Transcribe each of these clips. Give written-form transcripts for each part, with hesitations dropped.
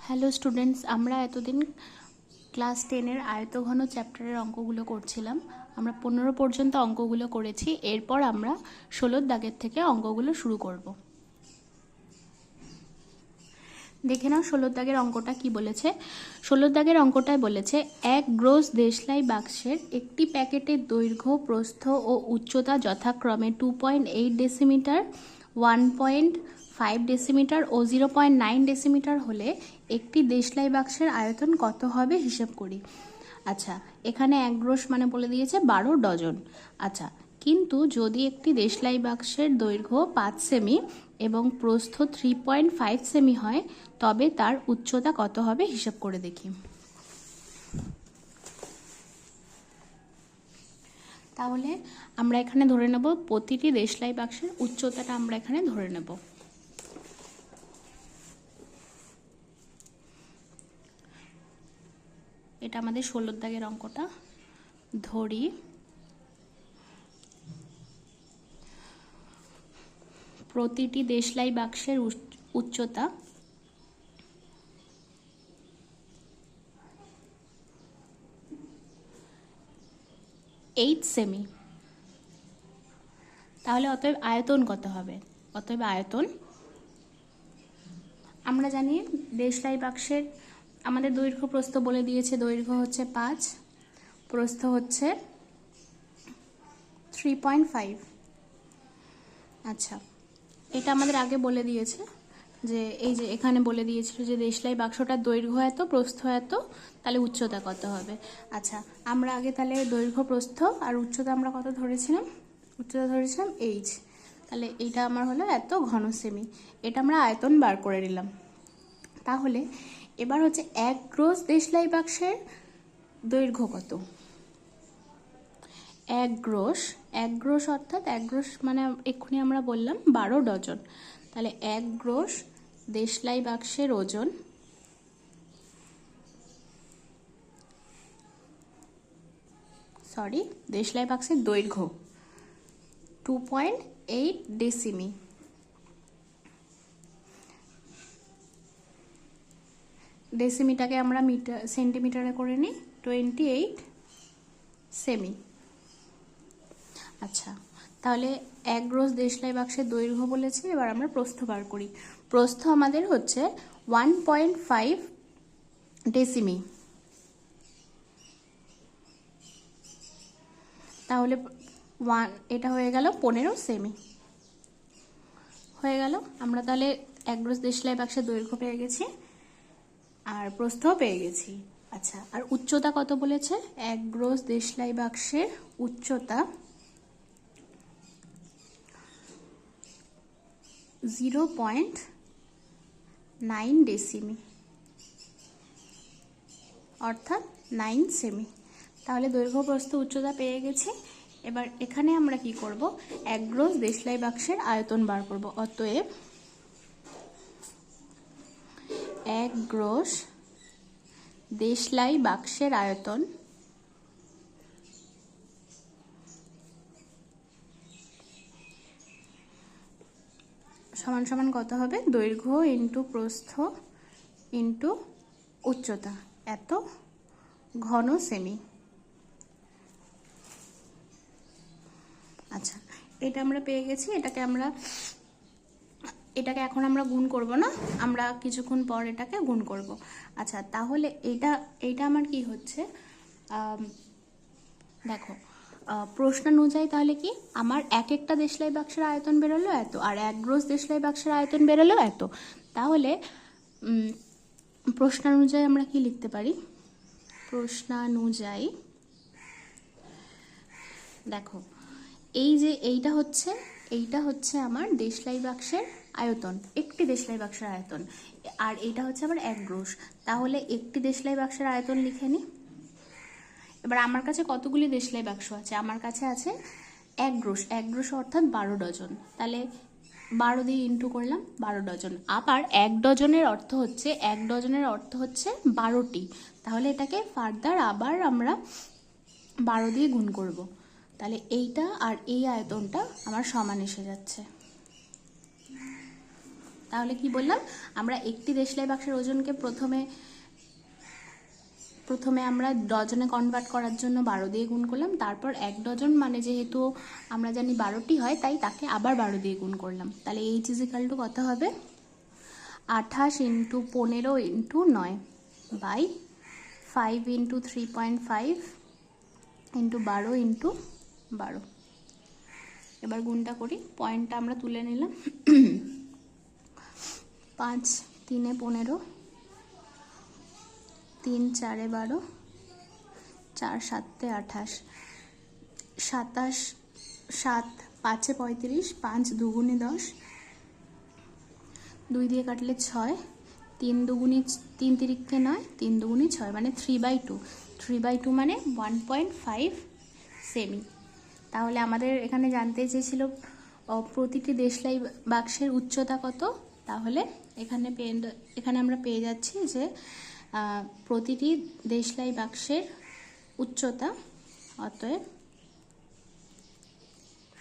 Hello students, আমরা এতদিন class 10-এর আয়তঘন চ্যাপ্টারের অঙ্কগুলো করছিলাম। আমরা 15 পর্যন্ত অঙ্কগুলো করেছি। এরপর আমরা 16 দাগের থেকে অঙ্কগুলো শুরু করব। দেখে নাও 16 দাগের অঙ্কটা কি বলেছে। 16 দাগের অঙ্কটায় বলেছে এক গ্রোস দেশলাই বাক্সের একটি প্যাকেটের দৈর্ঘ্য, প্রস্থ ও উচ্চতা যথাক্রমে 2.8 ডেসিমিটার, 1.5 ডেসিমিটার ও 0.9 ডেসিমিটার হলে একটি দেশলাই বাক্সের আয়তন কত হবে হিসেব করি। আচ্ছা, এখানে এক গ্রোস মানে বলে দিয়েছে 12 ডজন। আচ্ছা, কিন্তু যদি একটি দেশলাই বাক্সের দৈর্ঘ্য 5 সেমি এবং প্রস্থ 3.5 সেমি হয় তবে তার উচ্চতা কত হবে হিসাব করে দেখি। তাহলে আমরা এখানে ধরে নেব প্রতিটি দেশলাই বাক্সের উচ্চতাটা আমরা এখানে ধরে নেব। এটা আমাদের 16 দাগের অঙ্কটা। ধরি প্রতিটি দেশলাই বাক্সের উচ্চতা 8 সেমি। তাহলে অতএব আয়তন কত হবে? অতএব আয়তন আমরা জানি দেশলাই বাক্সের আমাদের দৈর্ঘ্য প্রস্থ বলে দিয়েছে। দৈর্ঘ্য হচ্ছে 5, প্রস্থ হচ্ছে 3.5। আচ্ছা, এটা আমাদের আগে বলে দিয়েছে যে এই যে এখানে বলে দিয়েছিল যে দেশলাই বাক্সটার দৈর্ঘ্য এত, প্রস্থ এত, তাহলে উচ্চতা কত হবে। আচ্ছা, আমরা আগে তাহলে দৈর্ঘ্য, প্রস্থ আর উচ্চতা আমরা কত ধরেছিলাম? উচ্চতা ধরেছিলাম এইচ। তাহলে এইটা আমার হলো এত ঘন সেমি। এটা আমরা আয়তন বার করে নিলাম। তাহলে এবার হচ্ছে এক গ্রোস দেশলাই বাক্সের দৈর্ঘ্য কত? এক গ্রোস অর্থাৎ এক গ্রোস মানে এক্ষুনি আমরা বললাম 12 ডজন। তাহলে এক গ্রোস দেশলাই বাক্সের ওজন দেশলাই বাক্সের দৈর্ঘ্য 2.8 ডেসিমি। ডেসিমিটাকে আমরা সেন্টিমিটারে করে নিই, 28 সেমি। আচ্ছা, তাহলে এক গ্রোস দেশলাই বাক্সের দৈর্ঘ্য বলেছে। এবার আমরা প্রস্থ বার করি। প্রস্থ আমাদের হচ্ছে 1.5 ডেসিমি। তাহলে এটা হয়ে গেল 15 সেমি হয়ে গেল। আমরা তাহলে এক গ্রোস দেশলাই বাক্সের দৈর্ঘ্য পেয়ে গেছি আর প্রস্থও পেয়ে গেছি। আচ্ছা, আর উচ্চতা কত বলেছে? এক গ্রোস দেশলাই বাক্সের উচ্চতা 0.9 ডেসিমি অর্থাৎ 9 সেমি। তাহলে দৈর্ঘ্য, প্রস্থ, উচ্চতা পেয়ে গেছি। এবার এখানে আমরা কি করব? এক গ্রোস দেশলাই বাক্সের আয়তন বার করব। অতএব এক গ্রোস দেশলাই বাক্সের আয়তন সমান সমান কত হবে? দৈর্ঘ্য ইন্টু প্রস্থ ইন্টু উচ্চতা এত ঘন সেমি। আচ্ছা, এটা আমরা পেয়ে গেছি। এটাকে এখন আমরা গুণ করব না, আমরা কিছুক্ষণ পর এটাকে গুণ করব। আচ্ছা, তাহলে এইটা আমার কি হচ্ছে দেখো, প্রশ্নানুযায়ী তাহলে কি আমার এক একটা দেশলাই বাক্সের আয়তন বেরোলো এত, আর এক গ্রোস দেশলাই বাক্সের আয়তন বেরোলো এত। তাহলে প্রশ্নানুযায়ী আমরা কি লিখতে পারি? প্রশ্নানুযায়ী দেখো, এই যে এইটা হচ্ছে আমার দেশলাই বাক্সের আয়তন, একটি দেশলাই বাক্সের আয়তন। আর এইটা হচ্ছে আবার এক গ্রোস। তাহলে একটি দেশলাই বাক্সের আয়তন লিখে নিই। এবার আমার কাছে কতগুলি দেশলাই বাক্স আছে? আমার কাছে আছে এক গ্রোস অর্থাৎ 12 ডজন। তাহলে 12 দিয়ে ইন্টু করলাম, 12 ডজন। আবার এক ডজনের অর্থ হচ্ছে 12টি। তাহলে এটাকে ফার্দার আবার আমরা 12 দিয়ে গুণ করব। তাহলে এইটা আর এই আয়তনটা আমার সমান এসে যাচ্ছে। তাহলে কি বললাম, আমরা একটি দেশলাই বাক্সের ওজনকে প্রথমে আমরা ডজনে কনভার্ট করার জন্য 12 দিয়ে গুণ করলাম, তারপর 1 ডজন মানে যেহেতু আমরা জানি 12টি হয় তাই তাকে আবার 12 দিয়ে গুণ করলাম। তাহলে এইচ ইজ ইকাল টু কত হবে, 28 into 15 into 9 by 5 into 3.5 into 12 into 12। এবার গুণটা করি, পয়েন্টটা আমরা তুলে নিলাম। 5 3 15, 3 4 12, 4 7 28, 27 7 5 35, 5 2 10, 2 দিয়ে কাটলে 6, 3 2 3 তিরিকে 9, 3 2 6 মানে 3/2, 3/2 মানে 1.5 সেমি। তাহলে আমাদের এখানে জানতে চেয়েছিল প্রতিটি দেশলাই বাক্সের উচ্চতা কত। তাহলে এখানে আমরা পেয়ে যাচ্ছি যে প্রতিটি দেশলাই বাক্সের উচ্চতা, অতএব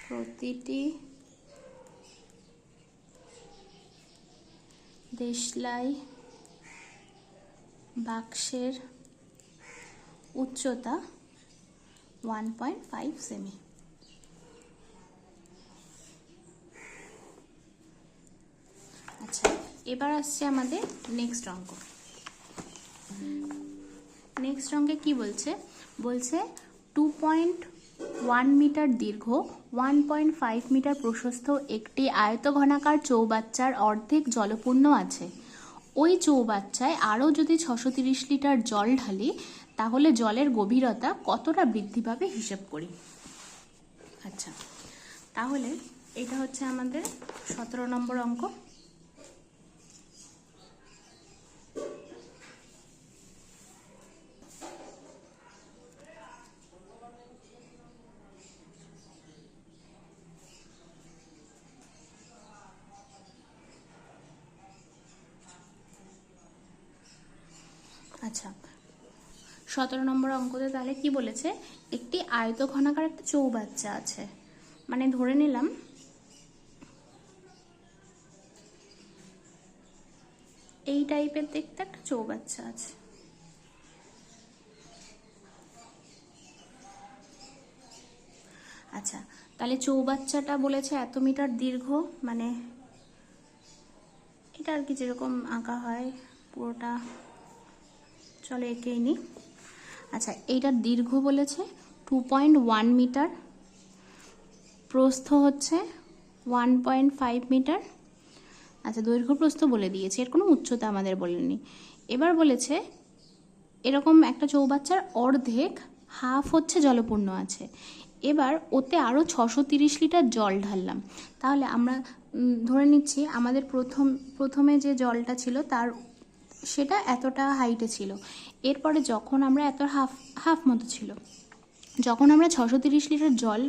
প্রতিটি দেশলাই বাক্সের উচ্চতা 1.5 সেমি। আচ্ছা, এবার আসছে আমাদের নেক্সট অঙ্ক। নেক্সট অঙ্কে কি বলছে, 2.1 মিটার দীর্ঘ, 1.5 মিটার প্রশস্ত একটি আয়তঘনাকার চৌবাচ্চার অর্ধেক জলপূর্ণ আছে। ওই চৌবাচ্চায় আরও যদি 630 লিটার জল ঢালি তাহলে জলের গভীরতা কতটা বৃদ্ধি পাবে হিসেব করি। আচ্ছা, তাহলে এটা হচ্ছে আমাদের 17 নম্বর অঙ্ক। আচ্ছা, 17 নম্বর অঙ্কতে তাহলে কি বলেছে, একটি আয়তঘনাকার একটা চৌবাচ্চা আছে, মানে ধরে নিলাম এই টাইপের দেখতে একটা চৌবাচ্চা আছে। আচ্ছা, তাহলে চৌবাচ্চাটা বলেছে এত মিটার দীর্ঘ, মানে এটা আর কি যেরকম আঁকা হয় পুরোটা, চলো এঁকেই নি। আচ্ছা, এইটার দীর্ঘ বলেছে 2.1 মিটার, প্রস্থ হচ্ছে 1.5 মিটার। আচ্ছা, দৈর্ঘ্য প্রস্থ বলে দিয়েছে, এর কোনো উচ্চতা আমাদের বলেনি। এবার বলেছে এরকম একটা চৌবাচ্চার অর্ধেক, হাফ হচ্ছে জলপূর্ণ আছে। এবার ওতে আরও 630 লিটার জল ঢাললাম। তাহলে আমরা ধরে নিচ্ছি আমাদের প্রথমে যে জলটা ছিল সেটা এতটা হাইটে ছিল। এরপরে যখন আমরা হাফ মতো ছিল, যখন আমরা 630 লিটার জল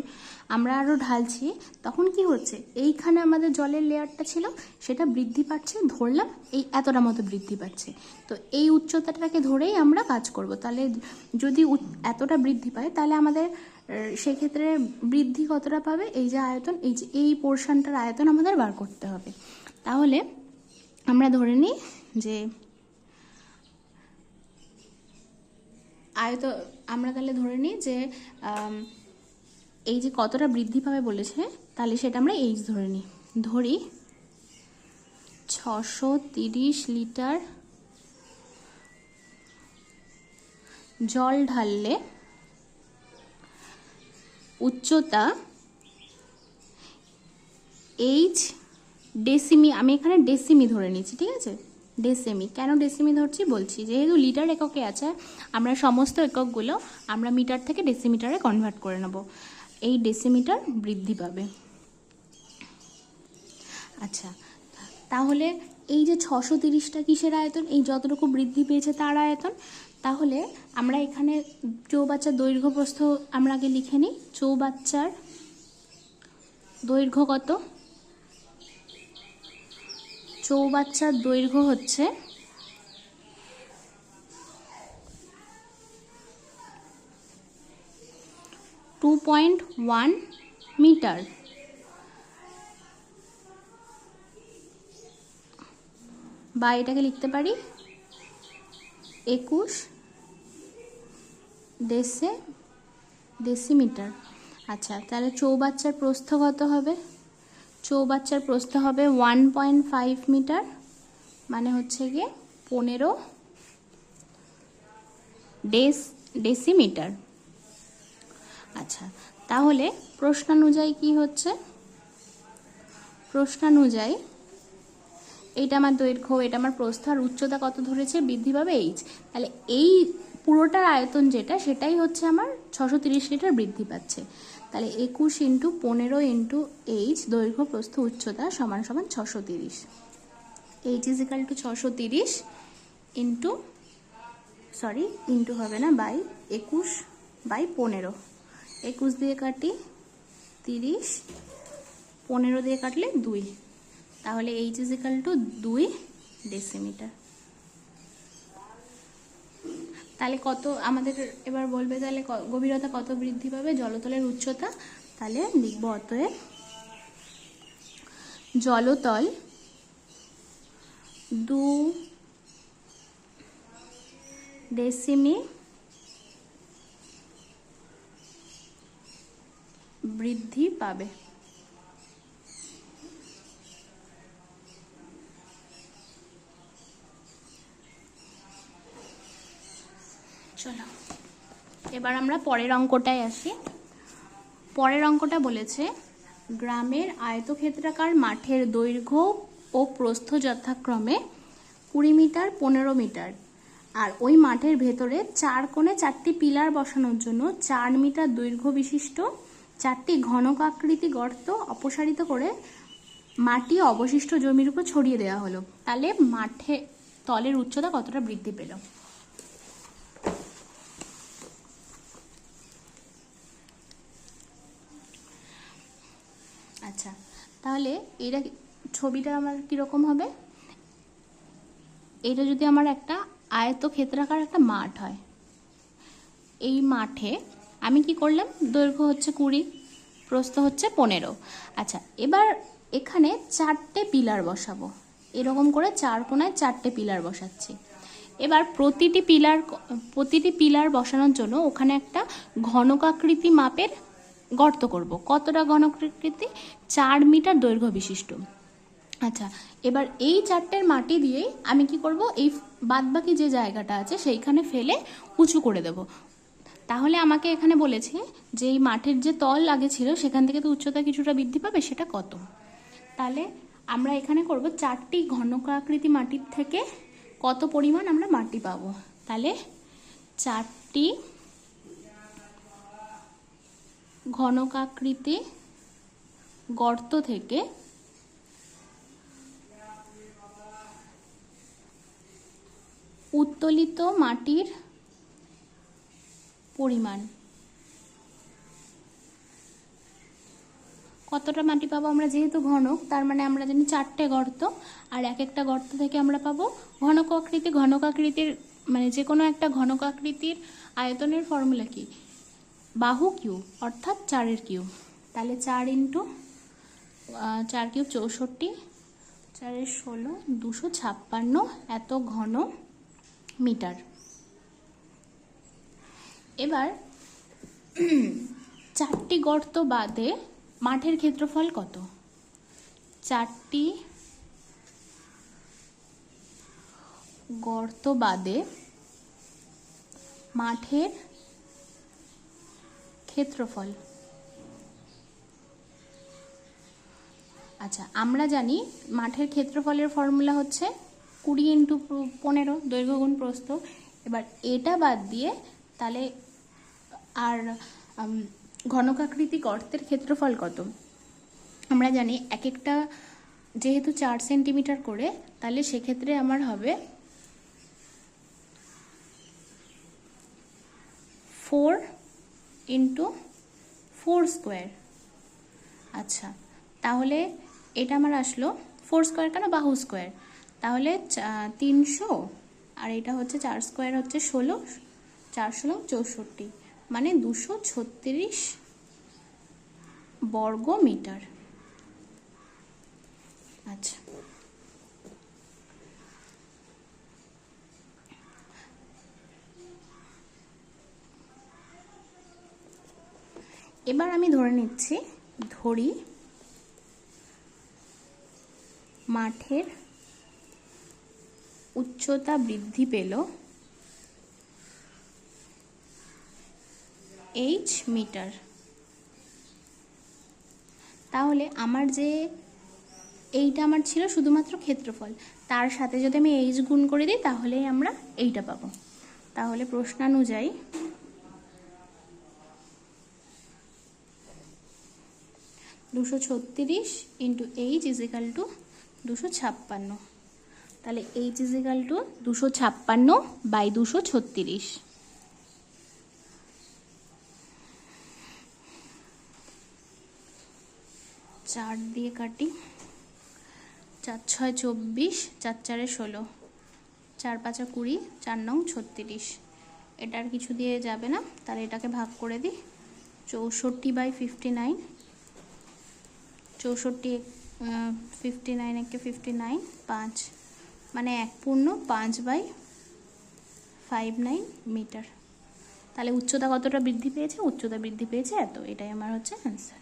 আমরা আরও ঢালছি, তখন কি হচ্ছে, এইখানে আমাদের জলের লেয়ারটা ছিল সেটা বৃদ্ধি পাচ্ছে, ধরলাম এই এতটা মতো বৃদ্ধি পাচ্ছে। তো এই উচ্চতাটাকে ধরেই আমরা কাজ করব। তাহলে যদি এতটা বৃদ্ধি পায় তাহলে আমাদের সেক্ষেত্রে বৃদ্ধি কতটা পাবে, এই যে আয়তন, এই পোর্শনটার আয়তন আমাদের বার করতে হবে। তাহলে আমরা ধরে নিই যে আমরা তাহলে ধরে নিই যে এই যে কতটা বৃদ্ধি পাবে বলেছে, তাহলে সেটা আমরা এইচ ধরি 630 লিটার জল ঢাললে উচ্চতা এইচ ডেসিমি, আমি এখানে ডেসিমি ধরে নিচ্ছি, ঠিক আছে, ডেসিমি। কেন ডেসিমি ধরছি বলছি, যেহেতু লিটার এককে আছে, আমরা সমস্ত এককগুলো আমরা মিটার থেকে ডেসিমিটারে কনভার্ট করে নেব। এই ডেসিমিটার বৃদ্ধি পাবে। আচ্ছা, তাহলে এই যে 630টা কিসের আয়তন, এই যতটুকু বৃদ্ধি পেয়েছে তার আয়তন। তাহলে আমরা এখানে চৌবাচ্চার দৈর্ঘ্য প্রস্থ আমরা আগে লিখে নিই। চৌবাচ্চার দৈর্ঘ্য কত, চৌবাচ্চার দৈর্ঘ্য হচ্ছে 2.1 মিটার। বা এটাকে লিখতে পারি 21 ডেসিমিটার। আচ্ছা, তাহলে চৌবাচ্চার প্রস্থ কত হবে? চৌবাচ্চার প্রস্থ হবে 1.5 মিটার, মানে হচ্ছে গিয়ে 15 ডেসিমিটার। আচ্ছা, তাহলে প্রশ্নানুযায়ী কি হচ্ছে? প্রশ্নানুযায়ী এইটা আমার দৈর্ঘ্য, এটা আমার প্রস্থ, আর উচ্চতা কত ধরেছে? বৃদ্ধি পাবে এইচ। তাহলে এই পুরোটার আয়তন যেটা, সেটাই হচ্ছে আমার 630 লিটার বৃদ্ধি পাচ্ছে। তাহলে 21 ইন্টু 15 ইন্টু এইচ, দৈর্ঘ্য প্রস্থ উচ্চতা সমান সমান 630। H is equal to 630 into, sorry into হবে না, বাই 21/15। 21 দিয়ে কাটি 30, 15 দিয়ে কাটলে 2, তাহলে H is equal to 2 decimetre. তাহলে কত আমাদের এবার বলবে, তাহলে গভীরতা কত বৃদ্ধি পাবে? জলতলের উচ্চতা। তাহলে লিখব অতএব জলতল 2 ডেসিমি বৃদ্ধি পাবে। চলো এবার আমরা পরের অঙ্কটায় আসি। পরের অঙ্কটা বলেছে গ্রামের আয়তক্ষেত্রাকার মাঠের দৈর্ঘ্য ও প্রস্থ যথাক্রমে 20 মিটার, 15 মিটার, আর ওই মাঠের ভেতরে 4 কোণে 4টি পিলার বসানোর জন্য 4 মিটার দৈর্ঘ্য বিশিষ্ট 4টি ঘনকাকৃতি গর্ত অপসারিত করে মাটি অবশিষ্ট জমির উপর ছড়িয়ে দেওয়া হলো। তাহলে মাঠে তলের উচ্চতা কতটা বৃদ্ধি পেল? আচ্ছা, তাহলে এটা ছবিটা আমার কীরকম হবে? এটা যদি আমার একটা আয়তক্ষেত্রাকার একটা মাঠ হয়, এই মাঠে আমি কি করলাম? দৈর্ঘ্য হচ্ছে 20, প্রস্থ হচ্ছে 15। আচ্ছা, এবার এখানে 4টে পিলার বসাবো, এরকম করে 4 কোণায় 4টে পিলার বসাচ্ছি। এবার প্রতিটি পিলার বসানোর জন্য ওখানে একটা ঘনকাকৃতি মাপের গর্ত করব। কতটা ঘনকাকৃতি? 4 মিটার দৈর্ঘ্য বিশিষ্ট। আচ্ছা, এবার এই 4টের মাটি দিয়েই আমি কি করব? এই বাদবাকি যে জায়গাটা আছে সেইখানে ফেলে উঁচু করে দেব। তাহলে আমাকে এখানে বলেছে যে এই মাঠের যে তল আগে ছিল সেখান থেকে তো উচ্চতা কিছুটা বৃদ্ধি পাবে, সেটা কত? তাহলে আমরা এখানে করব 4টি ঘনকাকৃতি মাটির থেকে কত পরিমাণ আমরা মাটি পাবো। তাহলে 4টি ঘনকাকৃতি গর্ত থেকে উত্তোলিত মাটির পরিমাণ কতটা মাটি পাবো আমরা? যেহেতু ঘনক, তার মানে আমরা জানি 4টে গর্ত, আর এক একটা গর্ত থেকে আমরা পাবো ঘনকাকৃতির মানে যে কোনো একটা ঘনকাকৃতির আয়তনের ফর্মুলা কি? বাহু কিউ, অর্থাৎ 4-এর কিউ। তাহলে 4 ইন্টু 4 কিউব 64, 4-এর 16, 256 এত ঘন মিটার। এবার 4টি গর্ত বাদে মাঠের ক্ষেত্রফল কত? 4টি গর্ত বাদে মাঠের ক্ষেত্রফল। আচ্ছা, আমরা জানি মাঠের ক্ষেত্রফলের ফর্মুলা হচ্ছে 20 ইন্টু 15 দৈর্ঘ্য গুণ প্রস্থ। এবার এটা বাদ দিয়ে তাহলে আর ঘনকাকৃতি গর্তের ক্ষেত্রফল কত? আমরা জানি এক একটা যেহেতু 4 সেন্টিমিটার করে, তাহলে সেক্ষেত্রে আমার হবে 4 ইন্টু 4 স্কোয়ার। আচ্ছা, তাহলে এটা আমার আসলো 4 স্কোয়ার, কেন? বাহু স্কোয়ার। তাহলে 300, আর এটা হচ্ছে 4 স্কোয়ার হচ্ছে 16, 4 16 64, মানে 236 বর্গ মিটার। আচ্ছা, এবার আমি ধরে নিচ্ছি, ধরি মাঠের উচ্চতা বৃদ্ধি পেল h মিটার। তাহলে আমার যে এইটা আমার ছিল শুধুমাত্র ক্ষেত্রফল, তার সাথে যদি আমি h গুণ করে দিই তাহলেই আমরা এইটা পাবো। তাহলে প্রশ্নানুযায়ী 236 ইন্টু h ইজিক্যাল টু 256। তাহলে h ইজিক্যাল টু 256/236। 4 দিয়ে কাটি, 4 6 24, 4 4 16, 4 5 20, 4 9 36। এটা আর কিছু দিয়ে যাবে না, তাহলে এটাকে ভাগ করে দিই। 64/59, 64 59 একে 59, 5 মানে 1.5/59 মিটার। তাহলে উচ্চতা কতটা বৃদ্ধি পেয়েছে? উচ্চতা বৃদ্ধি পেয়েছে এত। এটাই আমার হচ্ছে অ্যান্সার।